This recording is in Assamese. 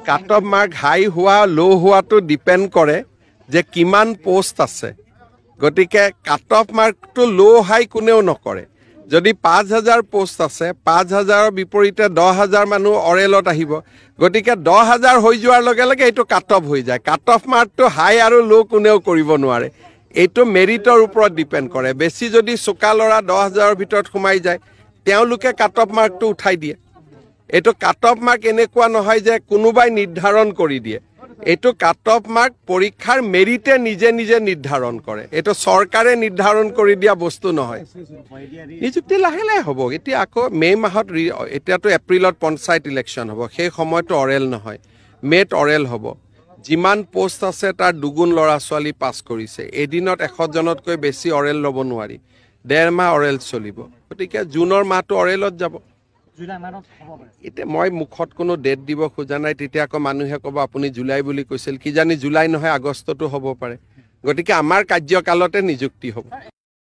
কাট অফ মাৰ্ক হাই হোৱা ল' হোৱাটো ডিপেণ্ড কৰে যে কিমান পোষ্ট আছে গতিকে কাট অফ মাৰ্কটো ল' হাই কোনেও নকৰে যদি ৫,০০০ পোষ্ট আছে ৫,০০০ৰ বিপৰীতে ১০,০০০ মানুহ অৰেলত আহিব গতিকে ১০,০০০ হৈ যোৱাৰ লগে লগে এইটো কাট অফ হৈ যায় কাট অফ মাৰ্কটো হাই আৰু ল' কোনেও কৰিব নোৱাৰে এইটো মেৰিটৰ ওপৰত ডিপেণ্ড কৰে বেছি যদি চোকা ল'ৰা ১০,০০০ৰ ভিতৰত সোমাই যায় তেওঁলোকে কাট অফ মাৰ্কটো উঠাই দিয়ে এইটো কাট অফ মাৰ্ক এনেকুৱা নহয় যে কোনোবাই নিৰ্ধাৰণ কৰি দিয়ে এইটো কাট অফ মাৰ্ক পৰীক্ষাৰ মেৰিটে নিজে নিজে নিৰ্ধাৰণ কৰে এইটো চৰকাৰে নিৰ্ধাৰণ কৰি দিয়া বস্তু নহয় নিযুক্তি লাহে লাহে হ'ব এতিয়া আকৌ মে' মাহত এতিয়াতো এপ্ৰিলত পঞ্চায়ত ইলেকশ্যন হ'ব সেই সময়তো অৰেল নহয় মে'ত অৰেল হ'ব যিমান পোষ্ট আছে তাৰ দুগুণ ল'ৰা ছোৱালী পাছ কৰিছে এদিনত ১০০জনতকৈ বেছি অৰেল ল'ব নোৱাৰি ১.৫ মাহ অৰেল চলিব গতিকে জুনৰ মাহটো অৰেলত যাব এতিয়া মই মুখত কোনো ডেট দিব খোজা নাই তেতিয়া আকৌ মানুহে ক'ব আপুনি জুলাই বুলি কৈছিল কিজানি জুলাই নহয় আগষ্টতো হ'ব পাৰে গতিকে আমাৰ কাৰ্যকালতে নিযুক্তি হ'ব